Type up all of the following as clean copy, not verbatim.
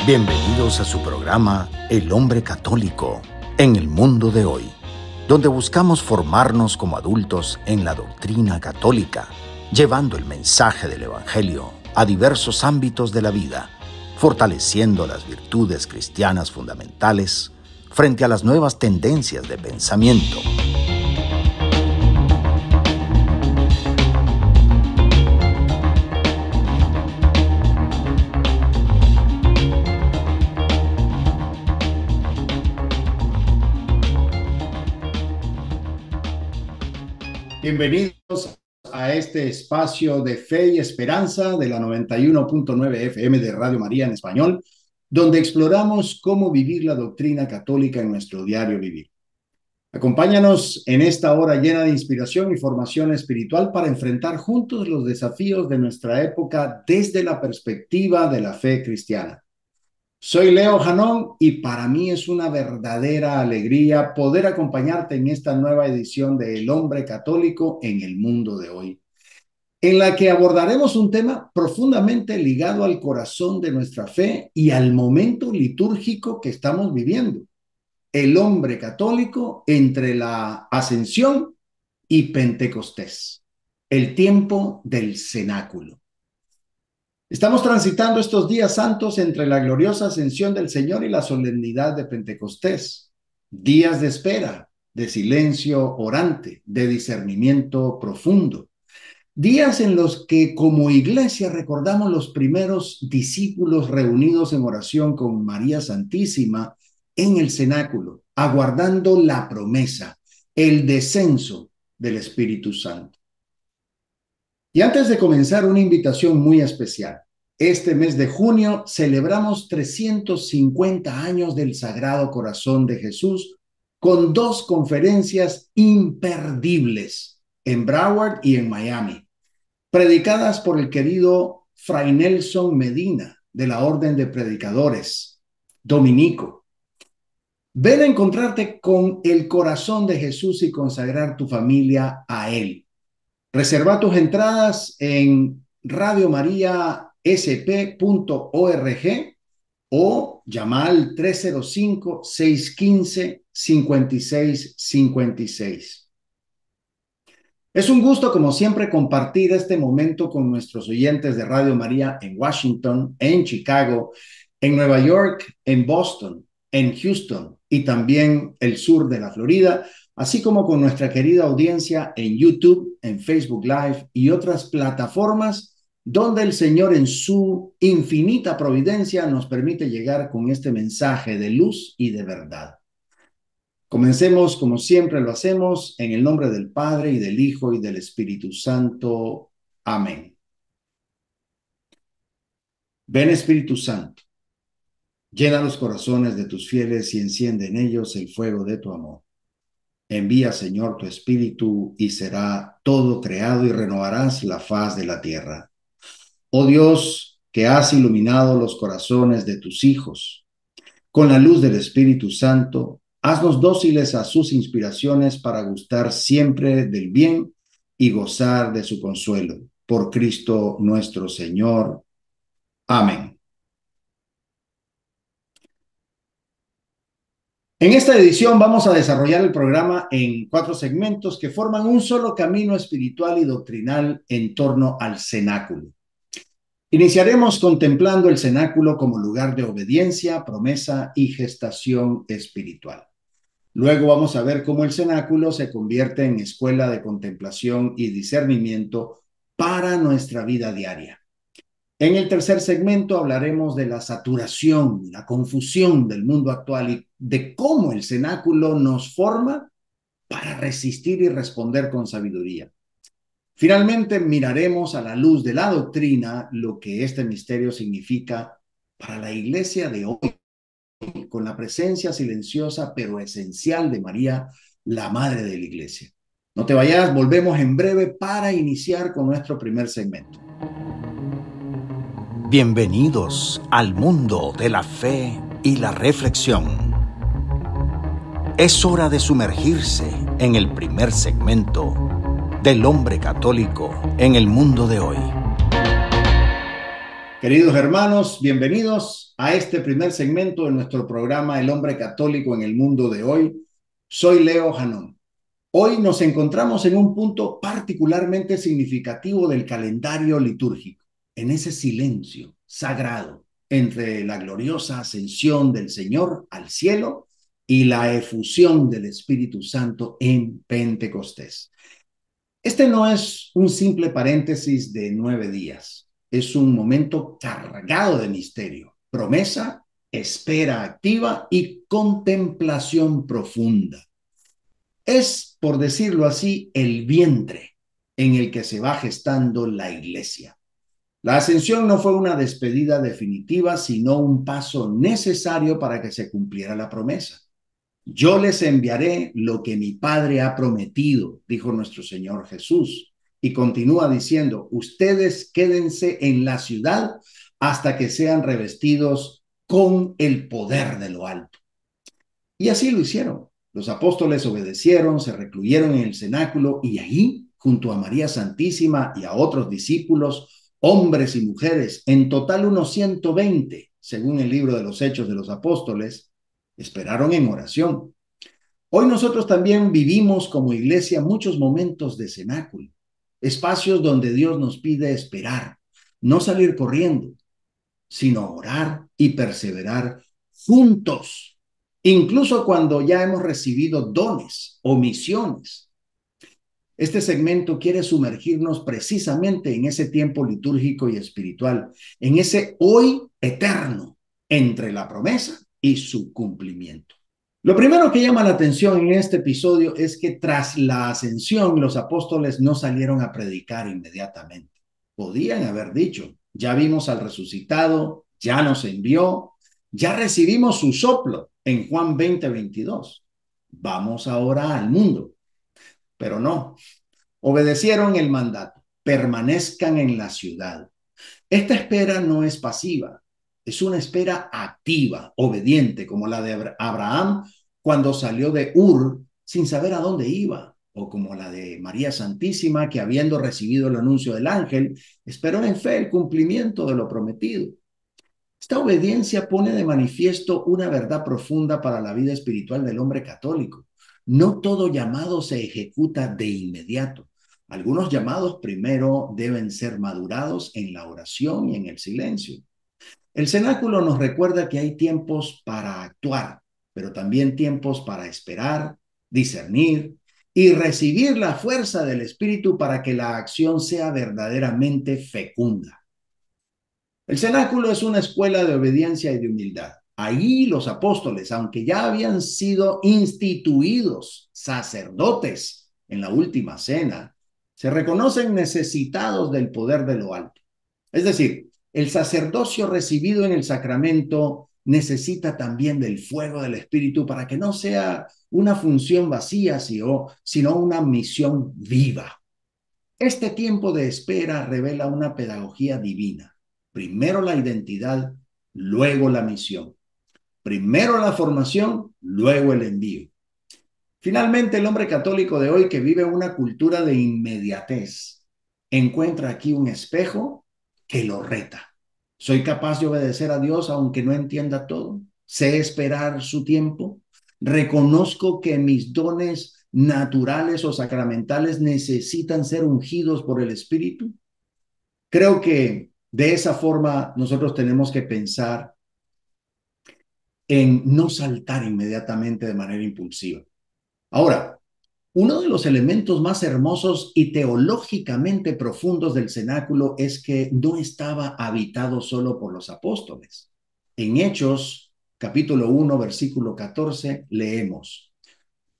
Bienvenidos a su programa El Hombre Católico en el mundo de hoy, donde buscamos formarnos como adultos en la doctrina católica, llevando el mensaje del Evangelio a diversos ámbitos de la vida, fortaleciendo las virtudes cristianas fundamentales frente a las nuevas tendencias de pensamiento. Bienvenidos a este espacio de fe y esperanza de la 91.9 FM de Radio María en español, donde exploramos cómo vivir la doctrina católica en nuestro diario vivir. Acompáñanos en esta hora llena de inspiración y formación espiritual para enfrentar juntos los desafíos de nuestra época desde la perspectiva de la fe cristiana. Soy Leo Janón y para mí es una verdadera alegría poder acompañarte en esta nueva edición de El Hombre Católico en el mundo de hoy, en la que abordaremos un tema profundamente ligado al corazón de nuestra fe y al momento litúrgico que estamos viviendo. El hombre católico entre la Ascensión y Pentecostés, el tiempo del cenáculo. Estamos transitando estos días santos entre la gloriosa ascensión del Señor y la solemnidad de Pentecostés. Días de espera, de silencio orante, de discernimiento profundo. Días en los que como iglesia recordamos los primeros discípulos reunidos en oración con María Santísima en el cenáculo, aguardando la promesa, el descenso del Espíritu Santo. Y antes de comenzar, una invitación muy especial. Este mes de junio celebramos 350 años del Sagrado Corazón de Jesús con 2 conferencias imperdibles en Broward y en Miami, predicadas por el querido Fray Nelson Medina de la Orden de Predicadores, dominico. Ven a encontrarte con el corazón de Jesús y consagrar tu familia a Él. Reserva tus entradas en radiomariasp.org o llama al 305-615-5656. Es un gusto, como siempre, compartir este momento con nuestros oyentes de Radio María en Washington, en Chicago, en Nueva York, en Boston, en Houston y también el sur de la Florida, así como con nuestra querida audiencia en YouTube, en Facebook Live y otras plataformas donde el Señor en su infinita providencia nos permite llegar con este mensaje de luz y de verdad. Comencemos como siempre lo hacemos en el nombre del Padre y del Hijo y del Espíritu Santo. Amén. Ven Espíritu Santo, llena los corazones de tus fieles y enciende en ellos el fuego de tu amor. Envía, Señor, tu Espíritu y será todo creado y renovarás la faz de la tierra. Oh Dios, que has iluminado los corazones de tus hijos, con la luz del Espíritu Santo, haznos dóciles a sus inspiraciones para gustar siempre del bien y gozar de su consuelo. Por Cristo nuestro Señor. Amén. En esta edición vamos a desarrollar el programa en 4 segmentos que forman un solo camino espiritual y doctrinal en torno al cenáculo. Iniciaremos contemplando el cenáculo como lugar de obediencia, promesa y gestación espiritual. Luego vamos a ver cómo el cenáculo se convierte en escuela de contemplación y discernimiento para nuestra vida diaria. En el tercer segmento hablaremos de la saturación, la confusión del mundo actual y de cómo el cenáculo nos forma para resistir y responder con sabiduría. Finalmente miraremos a la luz de la doctrina lo que este misterio significa para la iglesia de hoy, con la presencia silenciosa pero esencial de María, la Madre de la Iglesia. No te vayas, volvemos en breve para iniciar con nuestro primer segmento. Bienvenidos al mundo de la fe y la reflexión. Es hora de sumergirse en el primer segmento del hombre católico en el mundo de hoy. Queridos hermanos, bienvenidos a este primer segmento de nuestro programa El hombre católico en el mundo de hoy. Soy Leo Janón. Hoy nos encontramos en un punto particularmente significativo del calendario litúrgico, en ese silencio sagrado entre la gloriosa ascensión del Señor al cielo y la efusión del Espíritu Santo en Pentecostés. Este no es un simple paréntesis de 9 días, es un momento cargado de misterio, promesa, espera activa y contemplación profunda. Es, por decirlo así, el vientre en el que se va gestando la iglesia. La ascensión no fue una despedida definitiva, sino un paso necesario para que se cumpliera la promesa. Yo les enviaré lo que mi Padre ha prometido, dijo nuestro Señor Jesús. Y continúa diciendo, ustedes quédense en la ciudad hasta que sean revestidos con el poder de lo alto. Y así lo hicieron. Los apóstoles obedecieron, se recluyeron en el cenáculo y ahí, junto a María Santísima y a otros discípulos, hombres y mujeres, en total unos 120, según el libro de los Hechos de los Apóstoles, esperaron en oración. Hoy nosotros también vivimos como iglesia muchos momentos de cenáculo, espacios donde Dios nos pide esperar, no salir corriendo, sino orar y perseverar juntos, incluso cuando ya hemos recibido dones o misiones. Este segmento quiere sumergirnos precisamente en ese tiempo litúrgico y espiritual, en ese hoy eterno entre la promesa y su cumplimiento. Lo primero que llama la atención en este episodio es que tras la ascensión los apóstoles no salieron a predicar inmediatamente. Podían haber dicho, ya vimos al resucitado, ya nos envió, ya recibimos su soplo en Juan 20:22. Vamos ahora al mundo. Pero no, obedecieron el mandato, permanezcan en la ciudad. Esta espera no es pasiva, es una espera activa, obediente, como la de Abraham cuando salió de Ur sin saber a dónde iba, o como la de María Santísima que habiendo recibido el anuncio del ángel, esperó en fe el cumplimiento de lo prometido. Esta obediencia pone de manifiesto una verdad profunda para la vida espiritual del hombre católico. No todo llamado se ejecuta de inmediato. Algunos llamados primero deben ser madurados en la oración y en el silencio. El cenáculo nos recuerda que hay tiempos para actuar, pero también tiempos para esperar, discernir y recibir la fuerza del Espíritu para que la acción sea verdaderamente fecunda. El cenáculo es una escuela de obediencia y de humildad. Ahí los apóstoles, aunque ya habían sido instituidos sacerdotes en la última cena, se reconocen necesitados del poder de lo alto. Es decir, el sacerdocio recibido en el sacramento necesita también del fuego del Espíritu para que no sea una función vacía, sino una misión viva. Este tiempo de espera revela una pedagogía divina. Primero la identidad, luego la misión. Primero la formación, luego el envío. Finalmente, el hombre católico de hoy que vive una cultura de inmediatez encuentra aquí un espejo que lo reta. ¿Soy capaz de obedecer a Dios aunque no entienda todo? ¿Sé esperar su tiempo? ¿Reconozco que mis dones naturales o sacramentales necesitan ser ungidos por el Espíritu? Creo que de esa forma nosotros tenemos que pensar en no saltar inmediatamente de manera impulsiva. Ahora, uno de los elementos más hermosos y teológicamente profundos del cenáculo es que no estaba habitado solo por los apóstoles. En Hechos, capítulo 1, versículo 14, leemos: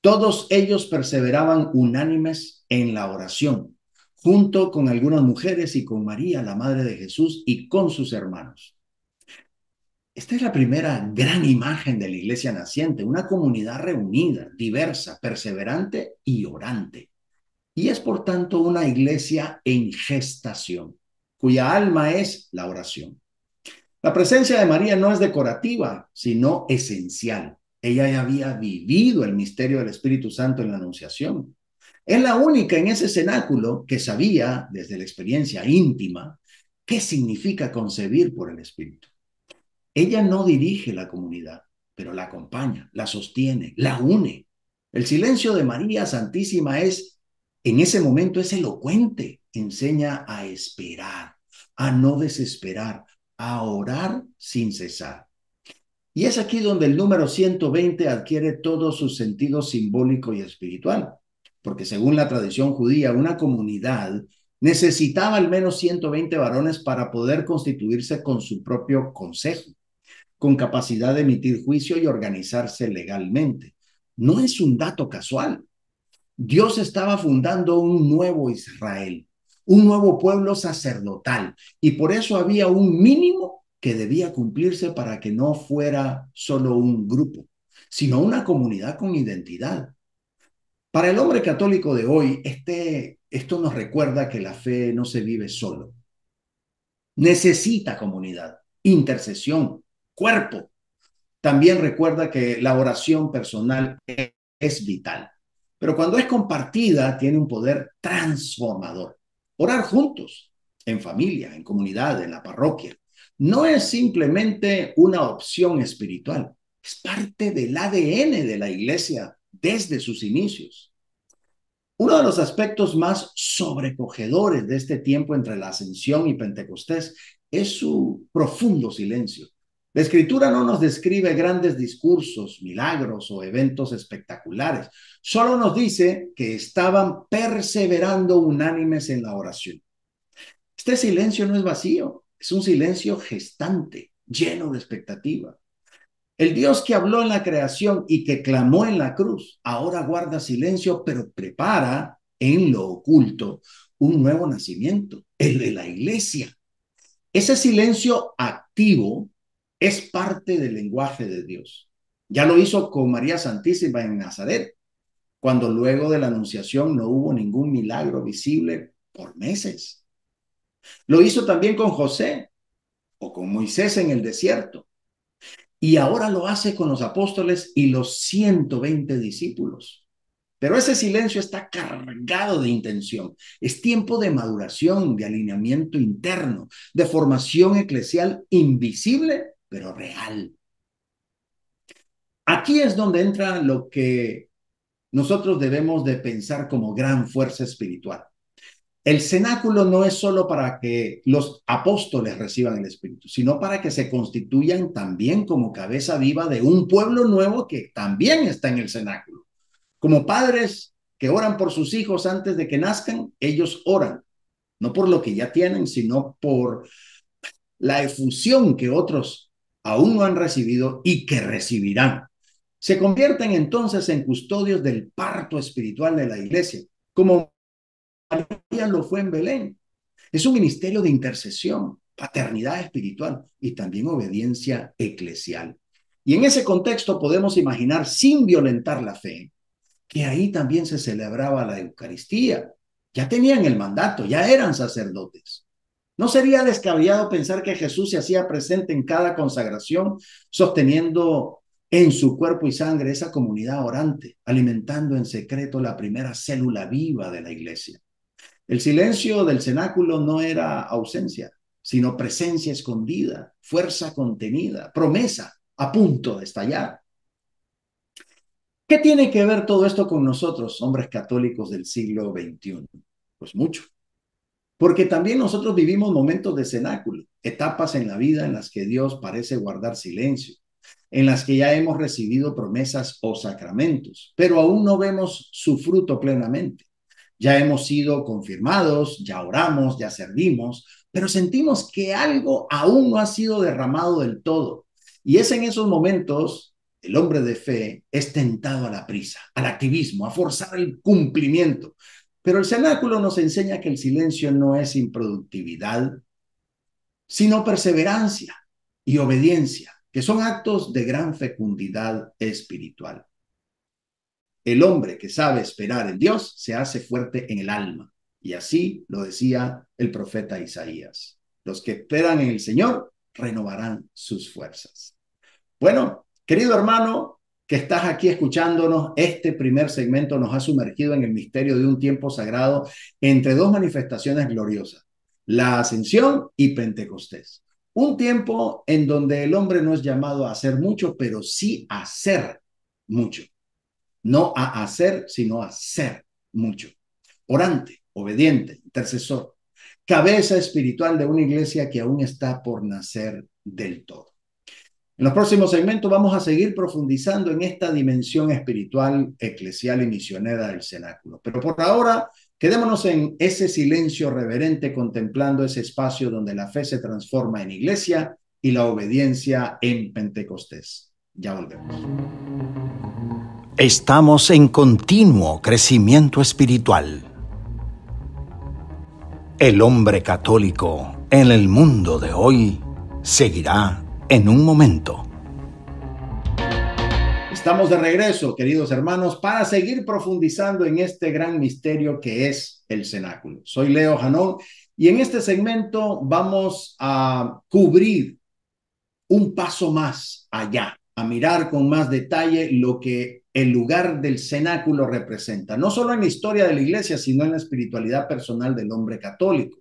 todos ellos perseveraban unánimes en la oración, junto con algunas mujeres y con María, la madre de Jesús, y con sus hermanos. Esta es la primera gran imagen de la iglesia naciente, una comunidad reunida, diversa, perseverante y orante. Y es por tanto una iglesia en gestación, cuya alma es la oración. La presencia de María no es decorativa, sino esencial. Ella ya había vivido el misterio del Espíritu Santo en la Anunciación. Es la única en ese cenáculo que sabía, desde la experiencia íntima, ¿Qué significa concebir por el Espíritu? Ella no dirige la comunidad, pero la acompaña, la sostiene, la une. El silencio de María Santísima en ese momento es elocuente. Enseña a esperar, a no desesperar, a orar sin cesar. Y es aquí donde el número 120 adquiere todo su sentido simbólico y espiritual, porque según la tradición judía, una comunidad necesitaba al menos 120 varones para poder constituirse con su propio consejo, con capacidad de emitir juicio y organizarse legalmente. No es un dato casual. Dios estaba fundando un nuevo Israel, un nuevo pueblo sacerdotal, y por eso había un mínimo que debía cumplirse para que no fuera solo un grupo, sino una comunidad con identidad. Para el hombre católico de hoy, esto nos recuerda que la fe no se vive solo. Necesita comunidad, intercesión, cuerpo. También recuerda que la oración personal es vital, pero cuando es compartida tiene un poder transformador. Orar juntos, en familia, en comunidad, en la parroquia, no es simplemente una opción espiritual, es parte del ADN de la iglesia desde sus inicios. Uno de los aspectos más sobrecogedores de este tiempo entre la Ascensión y Pentecostés es su profundo silencio. La Escritura no nos describe grandes discursos, milagros o eventos espectaculares. Solo nos dice que estaban perseverando unánimes en la oración. Este silencio no es vacío, es un silencio gestante, lleno de expectativa. El Dios que habló en la creación y que clamó en la cruz, ahora guarda silencio, pero prepara en lo oculto un nuevo nacimiento, el de la iglesia. Ese silencio activo es parte del lenguaje de Dios. Ya lo hizo con María Santísima en Nazaret, cuando luego de la anunciación no hubo ningún milagro visible por meses. Lo hizo también con José o con Moisés en el desierto. Y ahora lo hace con los apóstoles y los 120 discípulos. Pero ese silencio está cargado de intención. Es tiempo de maduración, de alineamiento interno, de formación eclesial invisible, pero real. Aquí es donde entra lo que nosotros debemos de pensar como gran fuerza espiritual. El cenáculo no es solo para que los apóstoles reciban el Espíritu, sino para que se constituyan también como cabeza viva de un pueblo nuevo que también está en el cenáculo. Como padres que oran por sus hijos antes de que nazcan, ellos oran, no por lo que ya tienen, sino por la efusión que otros aún no han recibido y que recibirán. Se convierten entonces en custodios del parto espiritual de la iglesia, como María lo fue en Belén. Es un ministerio de intercesión, paternidad espiritual y también obediencia eclesial. Y en ese contexto podemos imaginar, sin violentar la fe, que ahí también se celebraba la Eucaristía. Ya tenían el mandato, ya eran sacerdotes. ¿No sería descabellado pensar que Jesús se hacía presente en cada consagración, sosteniendo en su cuerpo y sangre esa comunidad orante, alimentando en secreto la primera célula viva de la iglesia? El silencio del cenáculo no era ausencia, sino presencia escondida, fuerza contenida, promesa a punto de estallar. ¿Qué tiene que ver todo esto con nosotros, hombres católicos del siglo XXI? Pues mucho, porque también nosotros vivimos momentos de cenáculo, etapas en la vida en las que Dios parece guardar silencio, en las que ya hemos recibido promesas o sacramentos, pero aún no vemos su fruto plenamente. Ya hemos sido confirmados, ya oramos, ya servimos, pero sentimos que algo aún no ha sido derramado del todo. Y es en esos momentos el hombre de fe es tentado a la prisa, al activismo, a forzar el cumplimiento. Pero el cenáculo nos enseña que el silencio no es improductividad, sino perseverancia y obediencia, que son actos de gran fecundidad espiritual. El hombre que sabe esperar en Dios se hace fuerte en el alma. Y así lo decía el profeta Isaías. Los que esperan en el Señor renovarán sus fuerzas. Bueno, querido hermano que estás aquí escuchándonos, este primer segmento nos ha sumergido en el misterio de un tiempo sagrado entre dos manifestaciones gloriosas. la Ascensión y Pentecostés. Un tiempo en donde el hombre no es llamado a hacer mucho, pero sí a hacer mucho. No a hacer, sino a ser mucho. Orante, obediente, intercesor, cabeza espiritual de una iglesia que aún está por nacer del todo. En los próximos segmentos vamos a seguir profundizando en esta dimensión espiritual, eclesial y misionera del cenáculo. Pero por ahora, quedémonos en ese silencio reverente contemplando ese espacio donde la fe se transforma en iglesia y la obediencia en Pentecostés. Ya volvemos. Estamos en continuo crecimiento espiritual. El hombre católico en el mundo de hoy seguirá en un momento. Estamos de regreso, queridos hermanos, para seguir profundizando en este gran misterio que es el cenáculo. Soy Leo Janón y en este segmento vamos a cubrir un paso más allá, a mirar con más detalle lo que el lugar del cenáculo representa, no solo en la historia de la iglesia, sino en la espiritualidad personal del hombre católico.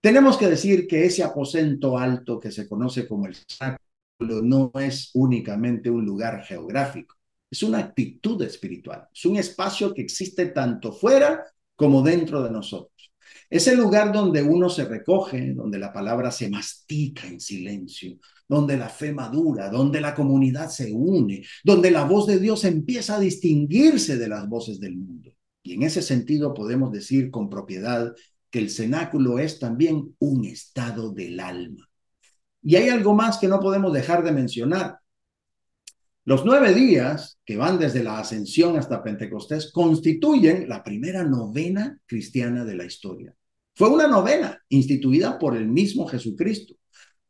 Tenemos que decir que ese aposento alto que se conoce como el cenáculo no es únicamente un lugar geográfico, es una actitud espiritual, es un espacio que existe tanto fuera como dentro de nosotros. Es el lugar donde uno se recoge, donde la palabra se mastica en silencio, donde la fe madura, donde la comunidad se une, donde la voz de Dios empieza a distinguirse de las voces del mundo. Y en ese sentido podemos decir con propiedad que el cenáculo es también un estado del alma. Y hay algo más que no podemos dejar de mencionar. Los 9 días, que van desde la Ascensión hasta Pentecostés, constituyen la primera novena cristiana de la historia. Fue una novena instituida por el mismo Jesucristo,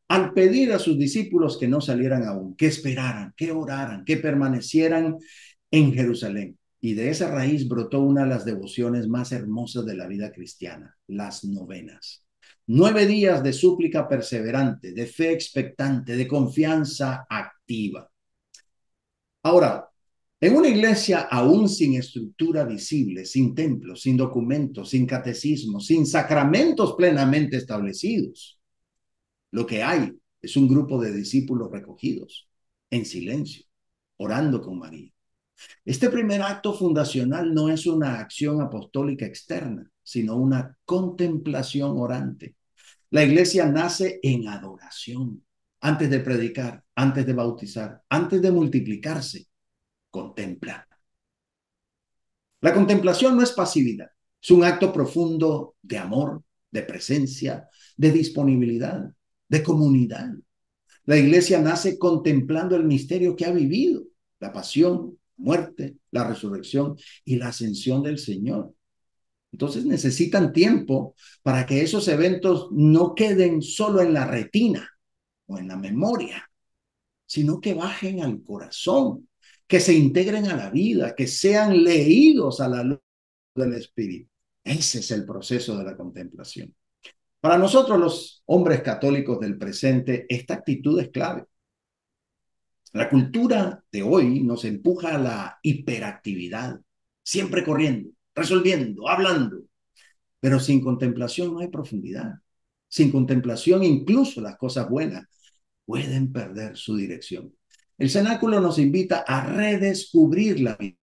al pedir a sus discípulos que no salieran aún, que esperaran, que oraran, que permanecieran en Jerusalén. Y de esa raíz brotó una de las devociones más hermosas de la vida cristiana, las novenas. 9 días de súplica perseverante, de fe expectante, de confianza activa. Ahora, en una iglesia aún sin estructura visible, sin templos, sin documentos, sin catecismo, sin sacramentos plenamente establecidos, lo que hay es un grupo de discípulos recogidos, en silencio, orando con María. Este primer acto fundacional no es una acción apostólica externa, sino una contemplación orante. La iglesia nace en adoración. Antes de predicar, antes de bautizar, antes de multiplicarse, contempla. La contemplación no es pasividad, es un acto profundo de amor, de presencia, de disponibilidad, de comunidad. La iglesia nace contemplando el misterio que ha vivido, la pasión, la muerte, la resurrección y la ascensión del Señor. Entonces necesitan tiempo para que esos eventos no queden solo en la retina o en la memoria, sino que bajen al corazón, que se integren a la vida, que sean leídos a la luz del Espíritu. Ese es el proceso de la contemplación. Para nosotros los hombres católicos del presente, esta actitud es clave. La cultura de hoy nos empuja a la hiperactividad, siempre corriendo, resolviendo, hablando, pero sin contemplación no hay profundidad. Sin contemplación incluso las cosas buenas pueden perder su dirección. El cenáculo nos invita a redescubrir la vida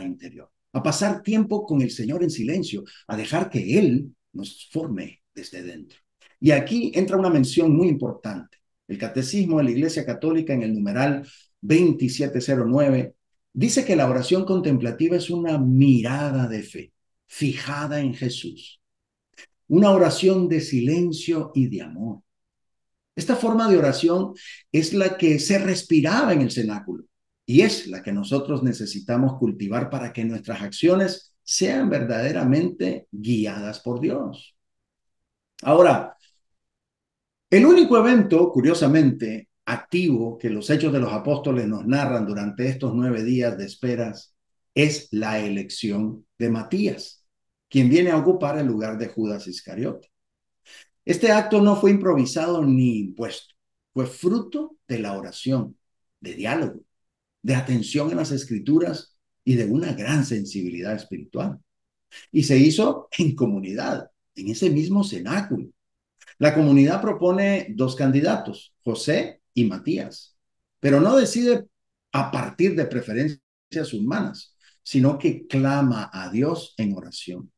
interior, a pasar tiempo con el Señor en silencio, a dejar que Él nos forme desde dentro. Y aquí entra una mención muy importante. El Catecismo de la Iglesia Católica en el numeral 2709 dice que la oración contemplativa es una mirada de fe fijada en Jesús, una oración de silencio y de amor. Esta forma de oración es la que se respiraba en el cenáculo y es la que nosotros necesitamos cultivar para que nuestras acciones sean verdaderamente guiadas por Dios. Ahora, el único evento, curiosamente, activo que los Hechos de los Apóstoles nos narran durante estos 9 días de esperas es la elección de Matías, quien viene a ocupar el lugar de Judas Iscariote. Este acto no fue improvisado ni impuesto, fue fruto de la oración, de diálogo, de atención en las escrituras y de una gran sensibilidad espiritual. Y se hizo en comunidad, en ese mismo cenáculo. La comunidad propone dos candidatos, José y Matías, pero no decide a partir de preferencias humanas, sino que clama a Dios en oración.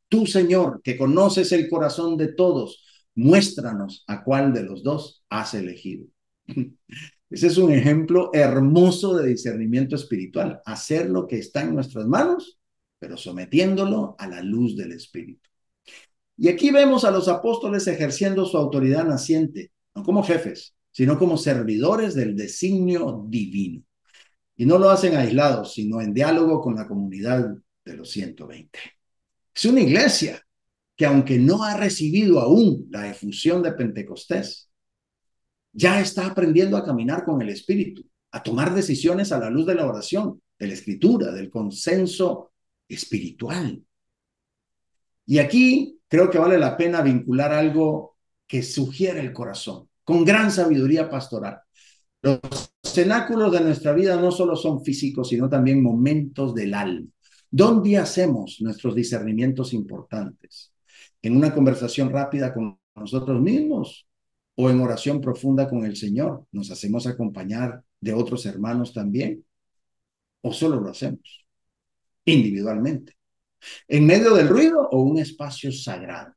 Tú, Señor, que conoces el corazón de todos, muéstranos a cuál de los dos has elegido. Ese es un ejemplo hermoso de discernimiento espiritual, hacer lo que está en nuestras manos, pero sometiéndolo a la luz del Espíritu. Y aquí vemos a los apóstoles ejerciendo su autoridad naciente, no como jefes, sino como servidores del designio divino. Y no lo hacen aislados, sino en diálogo con la comunidad de los 120. Es una iglesia que, aunque no ha recibido aún la efusión de Pentecostés, ya está aprendiendo a caminar con el Espíritu, a tomar decisiones a la luz de la oración, de la Escritura, del consenso espiritual. Y aquí creo que vale la pena vincular algo que sugiere el corazón, con gran sabiduría pastoral. Los cenáculos de nuestra vida no solo son físicos, sino también momentos del alma. ¿Dónde hacemos nuestros discernimientos importantes? ¿En una conversación rápida con nosotros mismos o en oración profunda con el Señor? ¿Nos hacemos acompañar de otros hermanos también? ¿O solo lo hacemos individualmente? ¿En medio del ruido o un espacio sagrado?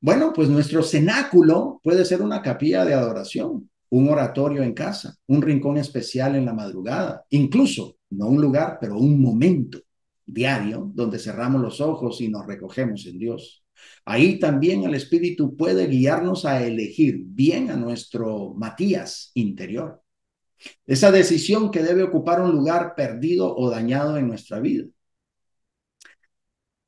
Bueno, pues nuestro cenáculo puede ser una capilla de adoración, un oratorio en casa, un rincón especial en la madrugada, incluso, no un lugar, pero un momento diario donde cerramos los ojos y nos recogemos en Dios. Ahí también el Espíritu puede guiarnos a elegir bien a nuestro Matías interior. Esa decisión que debe ocupar un lugar perdido o dañado en nuestra vida.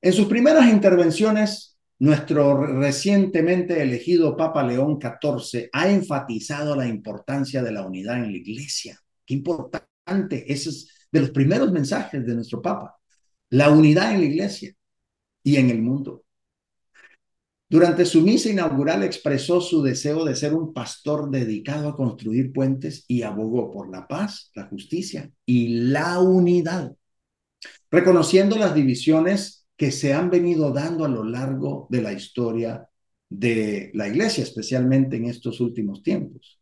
En sus primeras intervenciones, nuestro recientemente elegido Papa León XIV ha enfatizado la importancia de la unidad en la iglesia. Qué importante, ese es de los primeros mensajes de nuestro Papa. La unidad en la iglesia y en el mundo. Durante su misa inaugural expresó su deseo de ser un pastor dedicado a construir puentes y abogó por la paz, la justicia y la unidad, reconociendo las divisiones que se han venido dando a lo largo de la historia de la iglesia, especialmente en estos últimos tiempos.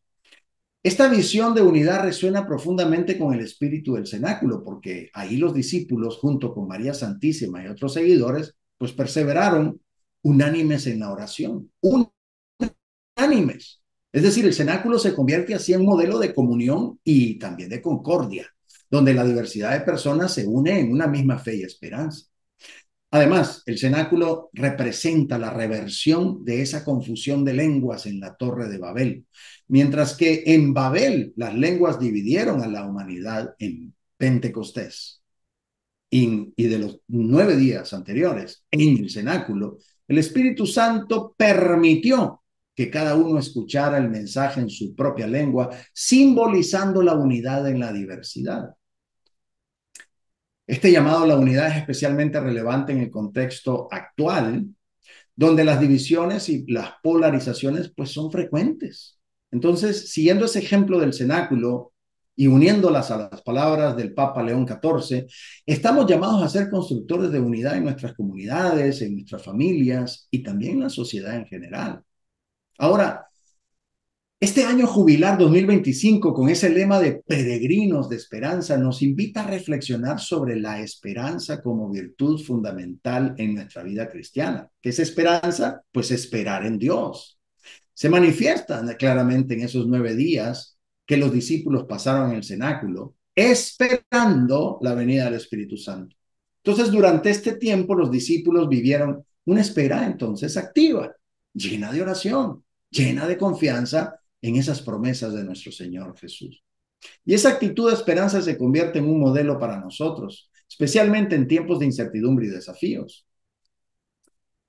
Esta visión de unidad resuena profundamente con el espíritu del cenáculo, porque ahí los discípulos, junto con María Santísima y otros seguidores, pues perseveraron unánimes en la oración, unánimes. Es decir, el cenáculo se convierte así en modelo de comunión y también de concordia, donde la diversidad de personas se une en una misma fe y esperanza. Además, el cenáculo representa la reversión de esa confusión de lenguas en la Torre de Babel, mientras que en Babel las lenguas dividieron a la humanidad en Pentecostés. Y de los 9 días anteriores en el cenáculo, el Espíritu Santo permitió que cada uno escuchara el mensaje en su propia lengua, simbolizando la unidad en la diversidad. Este llamado a la unidad es especialmente relevante en el contexto actual, donde las divisiones y las polarizaciones pues son frecuentes. Entonces, siguiendo ese ejemplo del cenáculo y uniéndolas a las palabras del Papa León XIV, estamos llamados a ser constructores de unidad en nuestras comunidades, en nuestras familias y también en la sociedad en general. Ahora, este año jubilar 2025, con ese lema de peregrinos de esperanza, nos invita a reflexionar sobre la esperanza como virtud fundamental en nuestra vida cristiana. ¿Qué es esperanza? Pues esperar en Dios. Se manifiesta claramente en esos 9 días que los discípulos pasaron en el cenáculo, esperando la venida del Espíritu Santo. Entonces, durante este tiempo, los discípulos vivieron una espera entonces activa, llena de oración, llena de confianza en esas promesas de nuestro Señor Jesús. Y esa actitud de esperanza se convierte en un modelo para nosotros, especialmente en tiempos de incertidumbre y desafíos.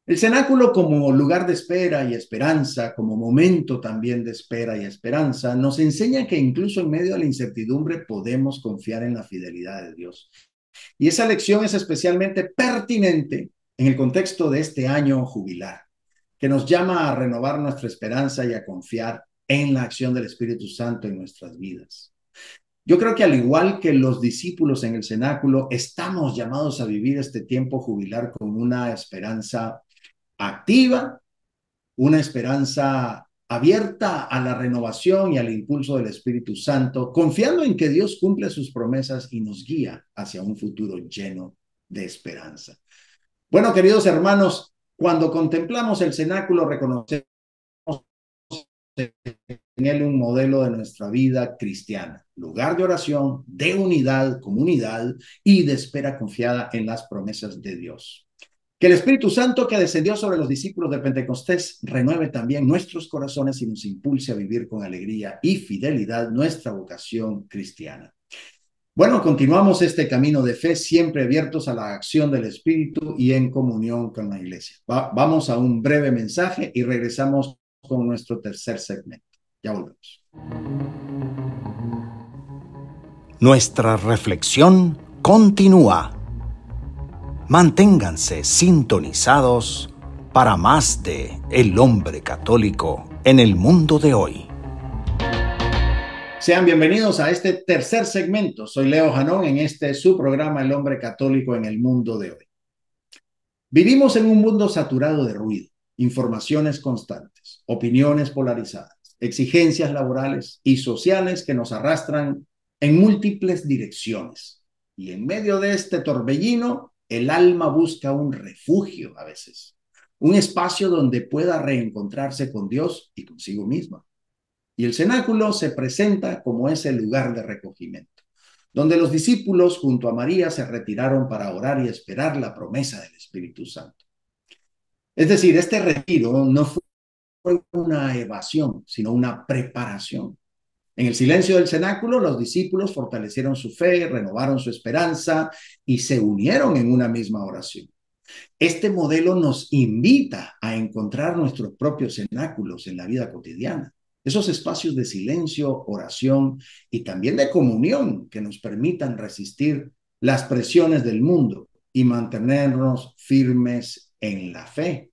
El cenáculo como lugar de espera y esperanza, como momento también de espera y esperanza, nos enseña que incluso en medio de la incertidumbre podemos confiar en la fidelidad de Dios. Y esa lección es especialmente pertinente en el contexto de este año jubilar, que nos llama a renovar nuestra esperanza y a confiar en la acción del Espíritu Santo en nuestras vidas. Yo creo que al igual que los discípulos en el cenáculo, estamos llamados a vivir este tiempo jubilar con una esperanza activa, una esperanza abierta a la renovación y al impulso del Espíritu Santo, confiando en que Dios cumple sus promesas y nos guía hacia un futuro lleno de esperanza. Bueno, queridos hermanos, cuando contemplamos el cenáculo, reconocemos en él un modelo de nuestra vida cristiana, lugar de oración, de unidad, comunidad y de espera confiada en las promesas de Dios. Que el Espíritu Santo que descendió sobre los discípulos de Pentecostés renueve también nuestros corazones y nos impulse a vivir con alegría y fidelidad nuestra vocación cristiana. Bueno, continuamos este camino de fe, siempre abiertos a la acción del Espíritu y en comunión con la Iglesia. Vamos a un breve mensaje y regresamos con nuestro tercer segmento. Ya volvemos. Nuestra reflexión continúa. Manténganse sintonizados para más de El Hombre Católico en el mundo de hoy. Sean bienvenidos a este tercer segmento. Soy Leo Janón en este su programa El Hombre Católico en el mundo de hoy. Vivimos en un mundo saturado de ruido, informaciones constantes, opiniones polarizadas, exigencias laborales y sociales que nos arrastran en múltiples direcciones. Y en medio de este torbellino, el alma busca un refugio a veces, un espacio donde pueda reencontrarse con Dios y consigo misma. Y el cenáculo se presenta como ese lugar de recogimiento, donde los discípulos junto a María se retiraron para orar y esperar la promesa del Espíritu Santo. Es decir, este retiro no fue una evasión, sino una preparación. En el silencio del cenáculo, los discípulos fortalecieron su fe, renovaron su esperanza y se unieron en una misma oración. Este modelo nos invita a encontrar nuestros propios cenáculos en la vida cotidiana. Esos espacios de silencio, oración y también de comunión que nos permitan resistir las presiones del mundo y mantenernos firmes en la fe.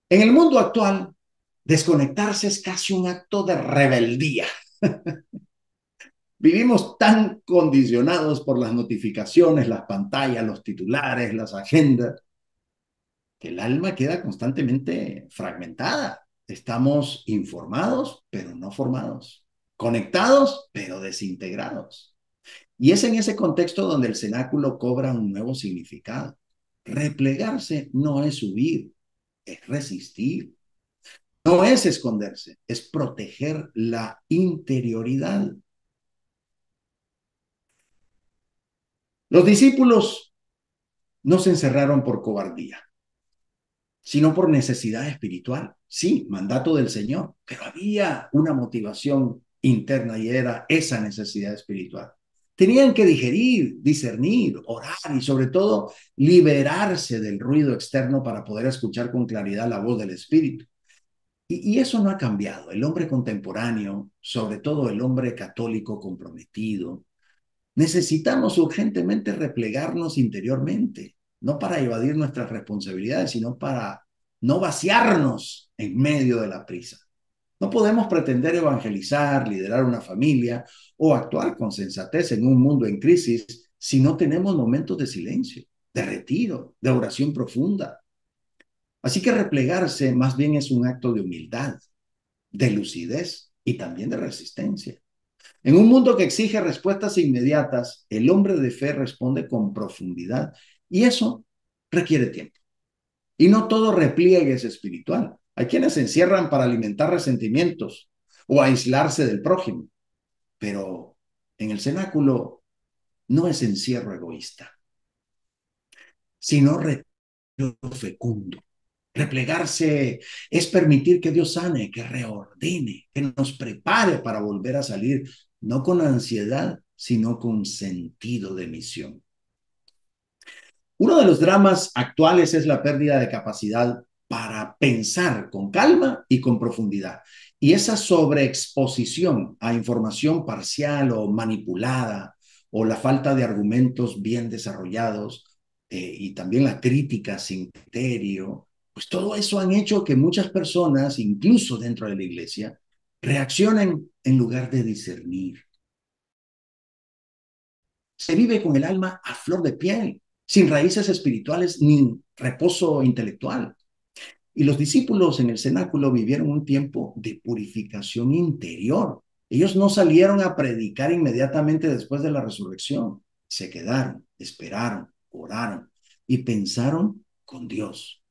En el mundo actual, desconectarse es casi un acto de rebeldía. Vivimos tan condicionados por las notificaciones, las pantallas, los titulares, las agendas, que el alma queda constantemente fragmentada. Estamos informados, pero no formados. Conectados, pero desintegrados. Y es en ese contexto donde el cenáculo cobra un nuevo significado. Replegarse no es huir, es resistir. No es esconderse, es proteger la interioridad. Los discípulos no se encerraron por cobardía, sino por necesidad espiritual. Sí, mandato del Señor, pero había una motivación interna y era esa necesidad espiritual. Tenían que digerir, discernir, orar y sobre todo liberarse del ruido externo para poder escuchar con claridad la voz del Espíritu. Y eso no ha cambiado. El hombre contemporáneo, sobre todo el hombre católico comprometido, necesitamos urgentemente replegarnos interiormente, no para evadir nuestras responsabilidades, sino para no vaciarnos en medio de la prisa. No podemos pretender evangelizar, liderar una familia o actuar con sensatez en un mundo en crisis si no tenemos momentos de silencio, de retiro, de oración profunda. Así que replegarse más bien es un acto de humildad, de lucidez y también de resistencia. En un mundo que exige respuestas inmediatas, el hombre de fe responde con profundidad y eso requiere tiempo. Y no todo repliegue es espiritual. Hay quienes se encierran para alimentar resentimientos o aislarse del prójimo, pero en el cenáculo no es encierro egoísta, sino retiro fecundo. Replegarse es permitir que Dios sane, que reordene, que nos prepare para volver a salir, no con ansiedad, sino con sentido de misión. Uno de los dramas actuales es la pérdida de capacidad para pensar con calma y con profundidad. Y esa sobreexposición a información parcial o manipulada, o la falta de argumentos bien desarrollados, y también la crítica sin criterio, pues todo eso han hecho que muchas personas, incluso dentro de la iglesia, reaccionen en lugar de discernir. Se vive con el alma a flor de piel, sin raíces espirituales ni reposo intelectual. Y los discípulos en el cenáculo vivieron un tiempo de purificación interior. Ellos no salieron a predicar inmediatamente después de la resurrección. Se quedaron, esperaron, oraron y pensaron con Dios.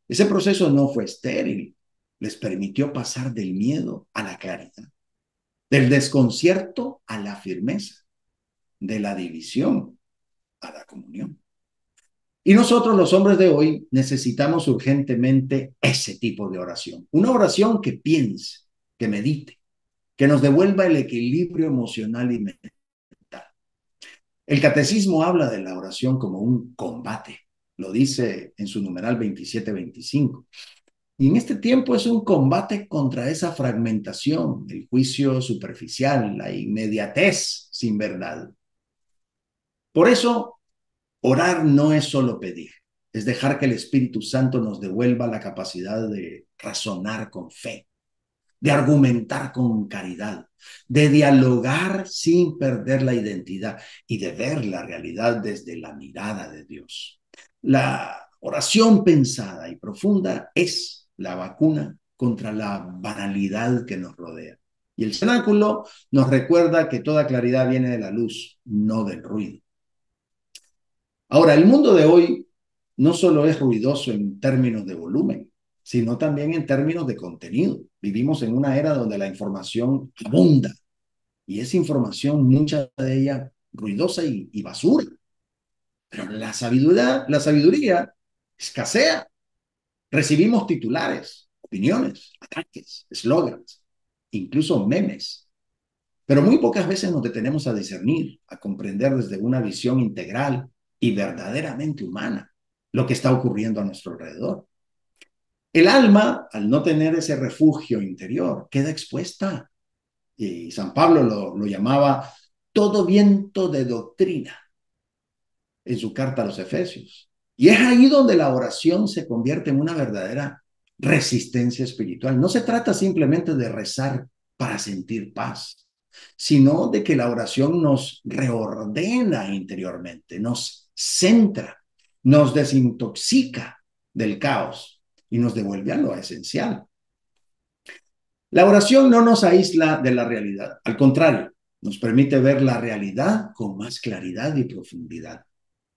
Ese proceso no fue estéril. Les permitió pasar del miedo a la claridad, del desconcierto a la firmeza, de la división a la comunión. Y nosotros los hombres de hoy necesitamos urgentemente ese tipo de oración. Una oración que piense, que medite, que nos devuelva el equilibrio emocional y mental. El catecismo habla de la oración como un combate. Lo dice en su numeral 27-25. Y en este tiempo es un combate contra esa fragmentación, el juicio superficial, la inmediatez sin verdad. Por eso, orar no es solo pedir, es dejar que el Espíritu Santo nos devuelva la capacidad de razonar con fe, de argumentar con caridad, de dialogar sin perder la identidad y de ver la realidad desde la mirada de Dios. La oración pensada y profunda es la vacuna contra la banalidad que nos rodea. Y el cenáculo nos recuerda que toda claridad viene de la luz, no del ruido. Ahora, el mundo de hoy no solo es ruidoso en términos de volumen, sino también en términos de contenido. Vivimos en una era donde la información abunda y esa información, mucha de ella ruidosa y basura. Pero la sabiduría escasea. Recibimos titulares, opiniones, ataques, eslogans, incluso memes. Pero muy pocas veces nos detenemos a discernir, a comprender desde una visión integral y verdaderamente humana lo que está ocurriendo a nuestro alrededor. El alma, al no tener ese refugio interior, queda expuesta. Y San Pablo lo llamaba todo viento de doctrina en su carta a los Efesios. Y es ahí donde la oración se convierte en una verdadera resistencia espiritual. No se trata simplemente de rezar para sentir paz, sino de que la oración nos reordena interiormente, nos centra, nos desintoxica del caos y nos devuelve a lo esencial. La oración no nos aísla de la realidad, al contrario, nos permite ver la realidad con más claridad y profundidad,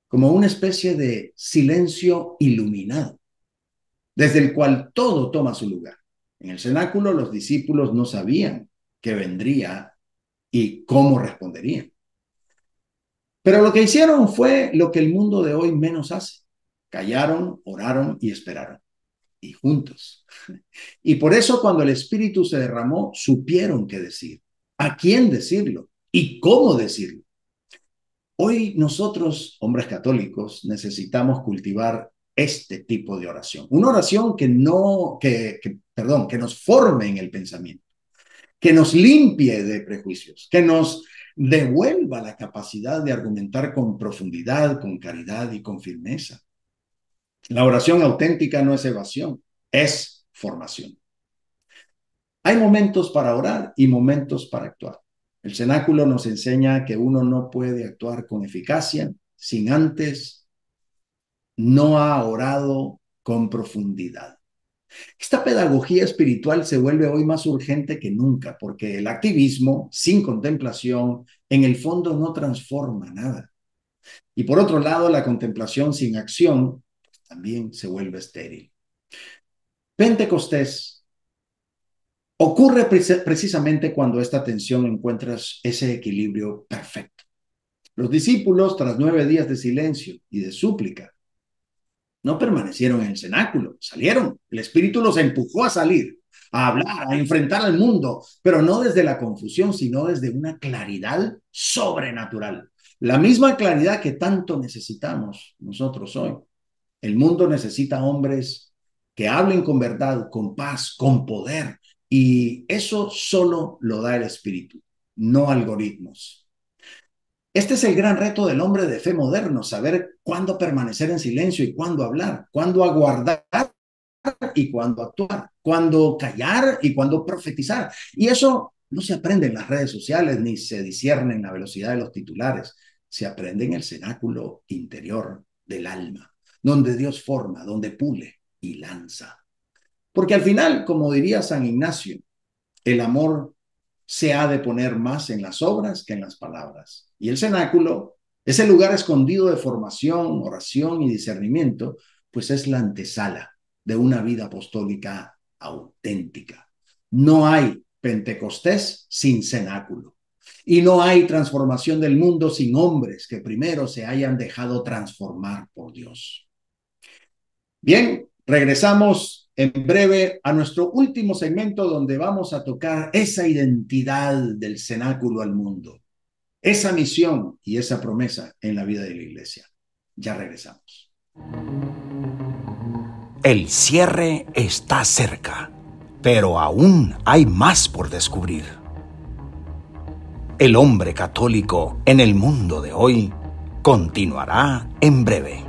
como una especie de silencio iluminado, desde el cual todo toma su lugar. En el cenáculo los discípulos no sabían qué vendría y cómo responderían. Pero lo que hicieron fue lo que el mundo de hoy menos hace. Callaron, oraron y esperaron. Y juntos. Y por eso cuando el Espíritu se derramó, supieron qué decir, a quién decirlo y cómo decirlo. Hoy nosotros, hombres católicos, necesitamos cultivar este tipo de oración. Una oración que nos forme en el pensamiento, que nos limpie de prejuicios, que nos devuelva la capacidad de argumentar con profundidad, con caridad y con firmeza. La oración auténtica no es evasión, es formación. Hay momentos para orar y momentos para actuar. El cenáculo nos enseña que uno no puede actuar con eficacia sin antes no ha orado con profundidad. Esta pedagogía espiritual se vuelve hoy más urgente que nunca porque el activismo sin contemplación en el fondo no transforma nada. Y por otro lado, la contemplación sin acción también se vuelve estéril. Pentecostés ocurre precisamente cuando esta tensión encuentra ese equilibrio perfecto. Los discípulos, tras 9 días de silencio y de súplica, no permanecieron en el cenáculo, salieron. El Espíritu los empujó a salir, a hablar, a enfrentar al mundo, pero no desde la confusión, sino desde una claridad sobrenatural. La misma claridad que tanto necesitamos nosotros hoy. El mundo necesita hombres que hablen con verdad, con paz, con poder, y eso solo lo da el Espíritu, no algoritmos. Este es el gran reto del hombre de fe moderno, saber cuándo permanecer en silencio y cuándo hablar, cuándo aguardar y cuándo actuar, cuándo callar y cuándo profetizar. Y eso no se aprende en las redes sociales ni se discierne en la velocidad de los titulares. se aprende en el cenáculo interior del alma, donde Dios forma, donde pule y lanza. Porque al final, como diría San Ignacio, el amor se ha de poner más en las obras que en las palabras. Y el cenáculo, ese lugar escondido de formación, oración y discernimiento, pues es la antesala de una vida apostólica auténtica. No hay Pentecostés sin cenáculo. Y no hay transformación del mundo sin hombres que primero se hayan dejado transformar por Dios. Bien, regresamos en breve a nuestro último segmento donde vamos a tocar esa identidad del cenáculo al mundo, esa misión y esa promesa en la vida de la iglesia. Ya regresamos. El cierre está cerca, pero aún hay más por descubrir. El hombre católico en el mundo de hoy continuará en breve.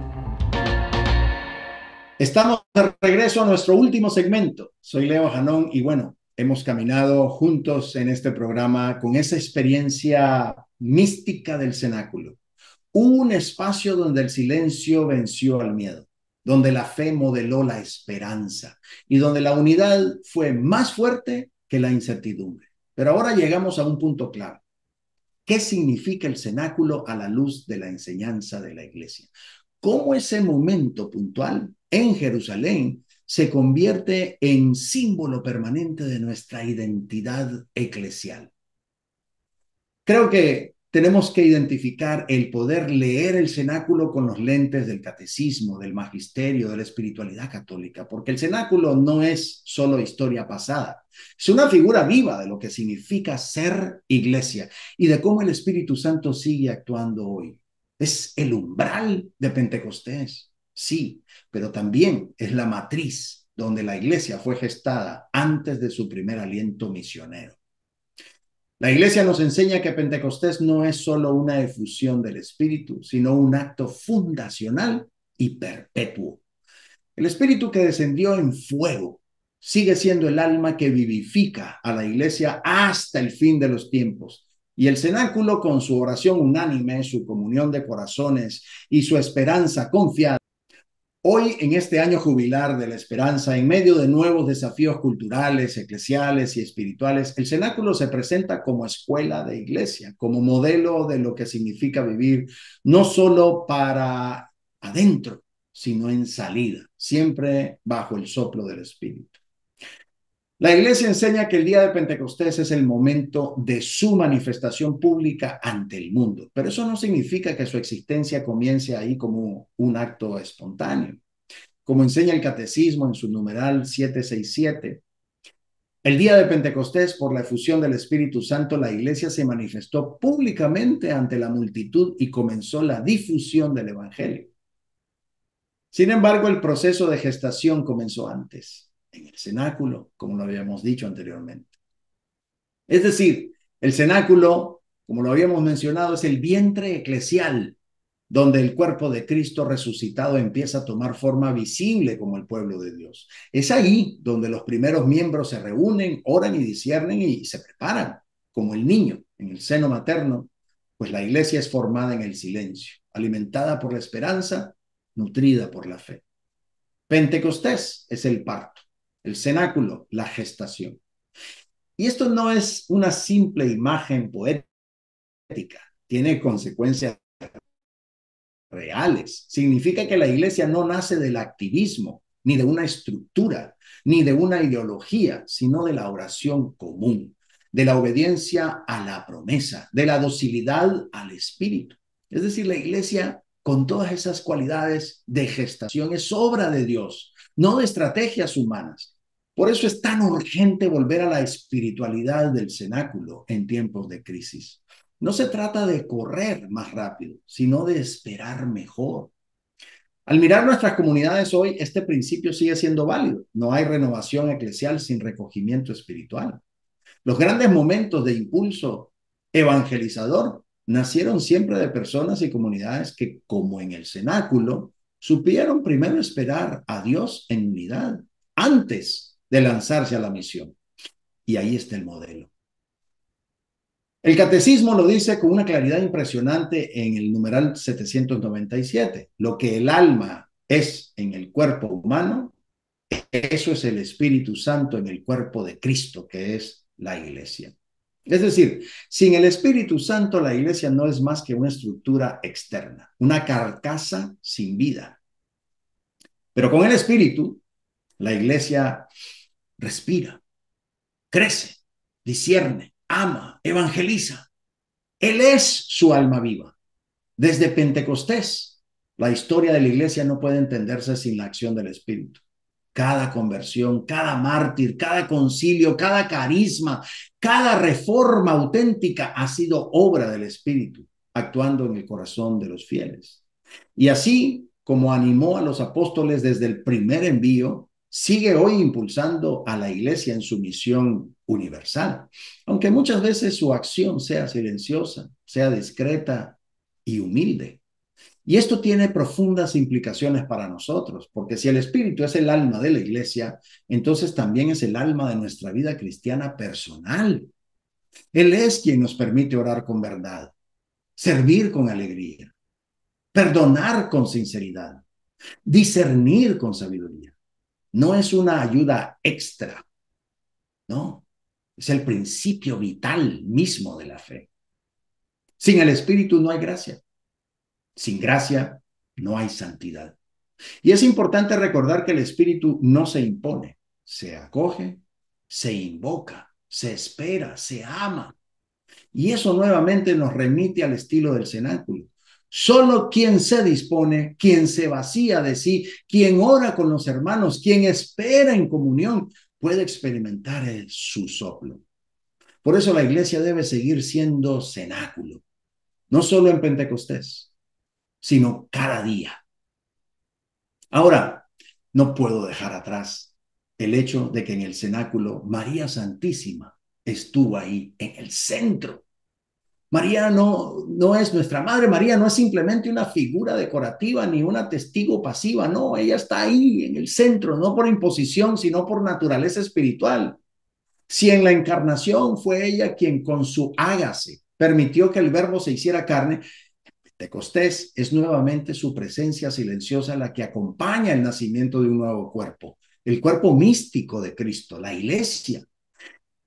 Estamos de regreso a nuestro último segmento. Soy Leo Janón y bueno, hemos caminado juntos en este programa con esa experiencia mística del cenáculo. Un espacio donde el silencio venció al miedo, donde la fe modeló la esperanza y donde la unidad fue más fuerte que la incertidumbre. Pero ahora llegamos a un punto clave. ¿Qué significa el cenáculo a la luz de la enseñanza de la iglesia? ¿Cómo ese momento puntual en Jerusalén se convierte en símbolo permanente de nuestra identidad eclesial? Creo que tenemos que identificar el poder leer el cenáculo con los lentes del catecismo, del magisterio, de la espiritualidad católica, porque el cenáculo no es solo historia pasada, es una figura viva de lo que significa ser iglesia y de cómo el Espíritu Santo sigue actuando hoy. Es el umbral de Pentecostés, sí, pero también es la matriz donde la iglesia fue gestada antes de su primer aliento misionero. La iglesia nos enseña que Pentecostés no es solo una efusión del Espíritu, sino un acto fundacional y perpetuo. El Espíritu que descendió en fuego sigue siendo el alma que vivifica a la iglesia hasta el fin de los tiempos. Y el cenáculo, con su oración unánime, su comunión de corazones y su esperanza confiada, hoy, en este año jubilar de la esperanza, en medio de nuevos desafíos culturales, eclesiales y espirituales, el cenáculo se presenta como escuela de iglesia, como modelo de lo que significa vivir no solo para adentro, sino en salida, siempre bajo el soplo del Espíritu. La iglesia enseña que el día de Pentecostés es el momento de su manifestación pública ante el mundo, pero eso no significa que su existencia comience ahí como un acto espontáneo. Como enseña el catecismo en su numeral 767, el día de Pentecostés, por la efusión del Espíritu Santo, la iglesia se manifestó públicamente ante la multitud y comenzó la difusión del evangelio. Sin embargo, el proceso de gestación comenzó antes, en el cenáculo, como lo habíamos dicho anteriormente. Es decir, el cenáculo, como lo habíamos mencionado, es el vientre eclesial, donde el cuerpo de Cristo resucitado empieza a tomar forma visible como el pueblo de Dios. Es ahí donde los primeros miembros se reúnen, oran y disciernen y se preparan, como el niño en el seno materno, pues la iglesia es formada en el silencio, alimentada por la esperanza, nutrida por la fe. Pentecostés es el parto, el cenáculo, la gestación. Y esto no es una simple imagen poética, tiene consecuencias reales. Significa que la iglesia no nace del activismo, ni de una estructura, ni de una ideología, sino de la oración común, de la obediencia a la promesa, de la docilidad al Espíritu. Es decir, la iglesia con todas esas cualidades de gestación es obra de Dios, no de estrategias humanas. Por eso es tan urgente volver a la espiritualidad del cenáculo en tiempos de crisis. No se trata de correr más rápido, sino de esperar mejor. Al mirar nuestras comunidades hoy, este principio sigue siendo válido. No hay renovación eclesial sin recogimiento espiritual. Los grandes momentos de impulso evangelizador nacieron siempre de personas y comunidades que, como en el cenáculo, supieron primero esperar a Dios en unidad antes de lanzarse a la misión. Y ahí está el modelo. El catecismo lo dice con una claridad impresionante en el numeral 797. Lo que el alma es en el cuerpo humano, eso es el Espíritu Santo en el cuerpo de Cristo, que es la iglesia. Es decir, sin el Espíritu Santo, la iglesia no es más que una estructura externa, una carcasa sin vida. Pero con el Espíritu, la iglesia respira, crece, discierne, ama, evangeliza. Él es su alma viva. Desde Pentecostés, la historia de la iglesia no puede entenderse sin la acción del Espíritu. Cada conversión, cada mártir, cada concilio, cada carisma, cada reforma auténtica ha sido obra del Espíritu, actuando en el corazón de los fieles. Y así como animó a los apóstoles desde el primer envío, sigue hoy impulsando a la iglesia en su misión universal, aunque muchas veces su acción sea silenciosa, sea discreta y humilde. Y esto tiene profundas implicaciones para nosotros, porque si el Espíritu es el alma de la iglesia, entonces también es el alma de nuestra vida cristiana personal. Él es quien nos permite orar con verdad, servir con alegría, perdonar con sinceridad, discernir con sabiduría. No es una ayuda extra, no, es el principio vital mismo de la fe. Sin el Espíritu no hay gracia, sin gracia no hay santidad. Y es importante recordar que el Espíritu no se impone, se acoge, se invoca, se espera, se ama. Y eso nuevamente nos remite al estilo del cenáculo. Solo quien se dispone, quien se vacía de sí, quien ora con los hermanos, quien espera en comunión, puede experimentar su soplo. Por eso la iglesia debe seguir siendo cenáculo, no solo en Pentecostés, sino cada día. Ahora, no puedo dejar atrás el hecho de que en el cenáculo María Santísima estuvo ahí en el centro. María no es nuestra Madre, María no es simplemente una figura decorativa ni una testigo pasiva, no, ella está ahí en el centro, no por imposición, sino por naturaleza espiritual. Si en la encarnación fue ella quien con su hágase permitió que el verbo se hiciera carne, Pentecostés es nuevamente su presencia silenciosa la que acompaña el nacimiento de un nuevo cuerpo, el cuerpo místico de Cristo, la iglesia.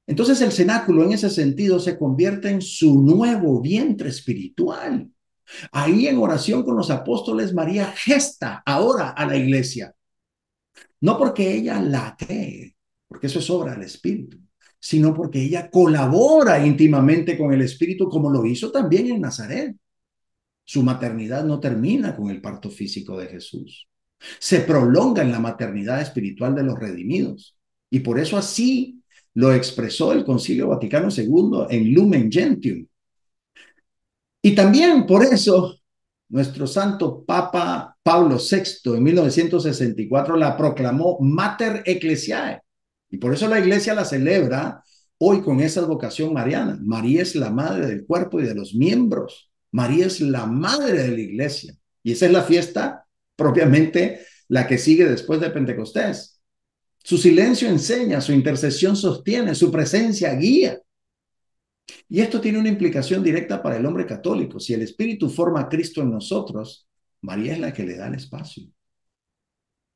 Entonces el cenáculo en ese sentido se convierte en su nuevo vientre espiritual. Ahí en oración con los apóstoles, María gesta ahora a la iglesia, no porque ella la cree, porque eso es obra del Espíritu, sino porque ella colabora íntimamente con el Espíritu como lo hizo también en Nazaret. Su maternidad no termina con el parto físico de Jesús. Se prolonga en la maternidad espiritual de los redimidos. Y por eso así lo expresó el Concilio Vaticano II en Lumen Gentium. Y también por eso nuestro santo Papa Pablo VI en 1964 la proclamó Mater Ecclesiae. Y por eso la iglesia la celebra hoy con esa vocación mariana. María es la madre del cuerpo y de los miembros. María es la madre de la iglesia. Y esa es la fiesta propiamente la que sigue después de Pentecostés. Su silencio enseña, su intercesión sostiene, su presencia guía. Y esto tiene una implicación directa para el hombre católico. Si el Espíritu forma a Cristo en nosotros, María es la que le da el espacio.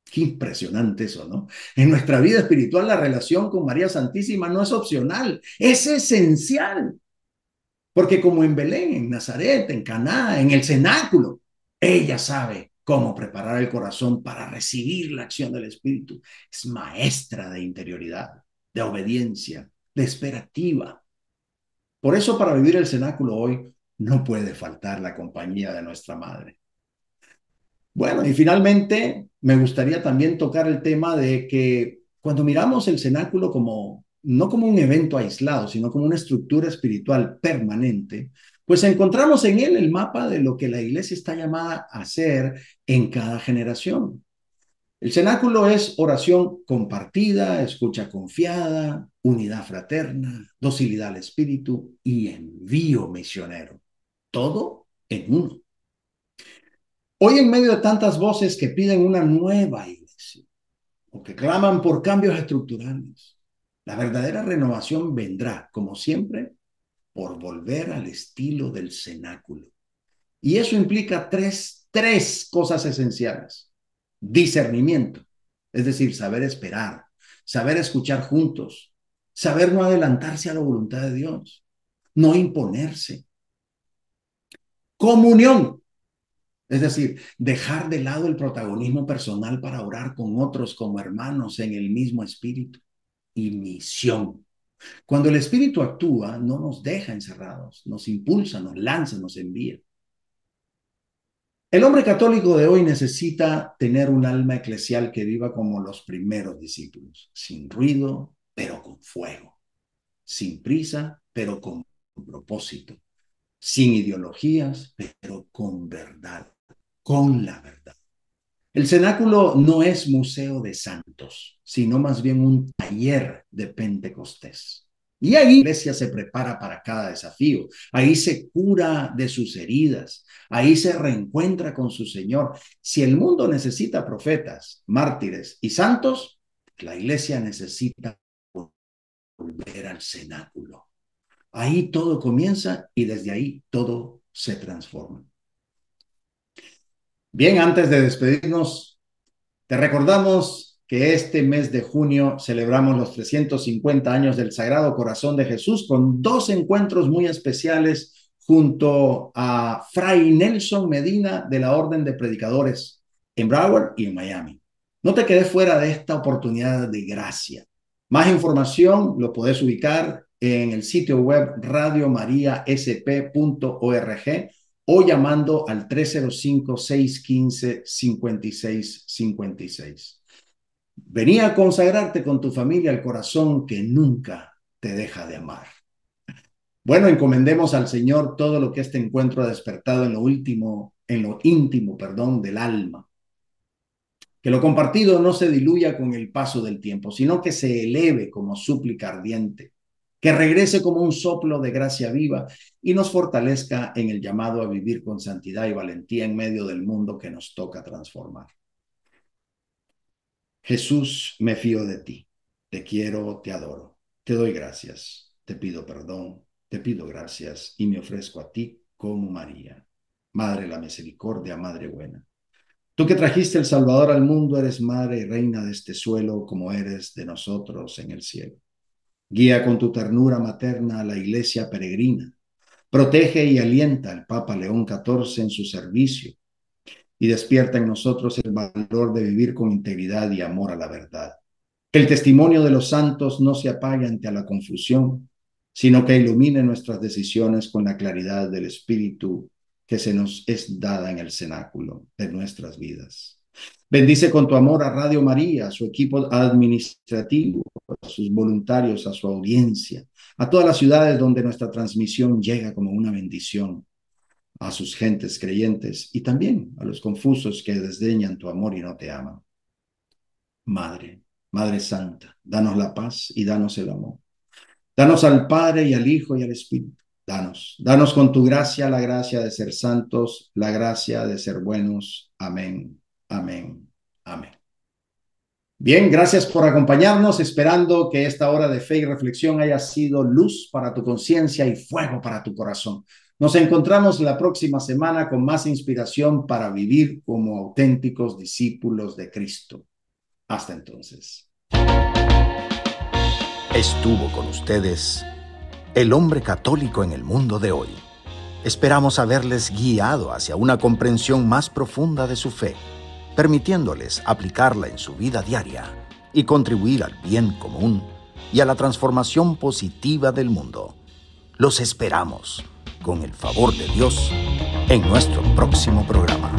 Qué impresionante eso, ¿no? En nuestra vida espiritual la relación con María Santísima no es opcional, es esencial. Porque como en Belén, en Nazaret, en Caná, en el cenáculo, ella sabe cómo preparar el corazón para recibir la acción del Espíritu. Es maestra de interioridad, de obediencia, de espera activa. Por eso para vivir el cenáculo hoy no puede faltar la compañía de nuestra madre. Bueno, y finalmente me gustaría también tocar el tema de que cuando miramos el cenáculo como no como un evento aislado, sino como una estructura espiritual permanente, pues encontramos en él el mapa de lo que la iglesia está llamada a hacer en cada generación. El cenáculo es oración compartida, escucha confiada, unidad fraterna, docilidad al espíritu y envío misionero. Todo en uno. Hoy en medio de tantas voces que piden una nueva iglesia o que claman por cambios estructurales, la verdadera renovación vendrá, como siempre, por volver al estilo del cenáculo. Y eso implica tres cosas esenciales. Discernimiento, es decir, saber esperar, saber escuchar juntos, saber no adelantarse a la voluntad de Dios, no imponerse. Comunión, es decir, dejar de lado el protagonismo personal para orar con otros como hermanos en el mismo espíritu. Y misión. Cuando el espíritu actúa, no nos deja encerrados, nos impulsa, nos lanza, nos envía. El hombre católico de hoy necesita tener un alma eclesial que viva como los primeros discípulos, sin ruido, pero con fuego, sin prisa, pero con propósito, sin ideologías, pero con verdad, con la verdad. El cenáculo no es museo de santos, sino más bien un taller de Pentecostés. Y ahí la iglesia se prepara para cada desafío, ahí se cura de sus heridas, ahí se reencuentra con su Señor. Si el mundo necesita profetas, mártires y santos, la iglesia necesita volver al cenáculo. Ahí todo comienza y desde ahí todo se transforma. Bien, antes de despedirnos, te recordamos que este mes de junio celebramos los 350 años del Sagrado Corazón de Jesús con dos encuentros muy especiales junto a Fray Nelson Medina de la Orden de Predicadores en Broward y en Miami. No te quedes fuera de esta oportunidad de gracia. Más información lo puedes ubicar en el sitio web radiomariasp.org o llamando al 305-615-5656. Vení a consagrarte con tu familia al corazón que nunca te deja de amar. Bueno, encomendemos al Señor todo lo que este encuentro ha despertado en lo íntimo del alma. Que lo compartido no se diluya con el paso del tiempo, sino que se eleve como súplica ardiente, que regrese como un soplo de gracia viva y nos fortalezca en el llamado a vivir con santidad y valentía en medio del mundo que nos toca transformar. Jesús, me fío de ti, te quiero, te adoro, te doy gracias, te pido perdón, te pido gracias y me ofrezco a ti como María, Madre de la Misericordia, Madre buena. Tú que trajiste el Salvador al mundo, eres Madre y Reina de este suelo como eres de nosotros en el cielo. Guía con tu ternura materna a la Iglesia peregrina. Protege y alienta al Papa León XIV en su servicio y despierta en nosotros el valor de vivir con integridad y amor a la verdad. Que el testimonio de los santos no se apague ante la confusión, sino que ilumine nuestras decisiones con la claridad del Espíritu que se nos es dada en el cenáculo de nuestras vidas. Bendice con tu amor a Radio María, a su equipo administrativo, a sus voluntarios, a su audiencia, a todas las ciudades donde nuestra transmisión llega como una bendición, a sus gentes creyentes y también a los confusos que desdeñan tu amor y no te aman. Madre, Madre Santa, danos la paz y danos el amor. Danos al Padre y al Hijo y al Espíritu. Danos con tu gracia la gracia de ser santos, la gracia de ser buenos. Amén, amén, amén. Bien, gracias por acompañarnos, esperando que esta hora de fe y reflexión haya sido luz para tu conciencia y fuego para tu corazón. Nos encontramos la próxima semana con más inspiración para vivir como auténticos discípulos de Cristo. Hasta entonces. Estuvo con ustedes el hombre católico en el mundo de hoy. Esperamos haberles guiado hacia una comprensión más profunda de su fe, permitiéndoles aplicarla en su vida diaria y contribuir al bien común y a la transformación positiva del mundo. Los esperamos, con el favor de Dios, en nuestro próximo programa.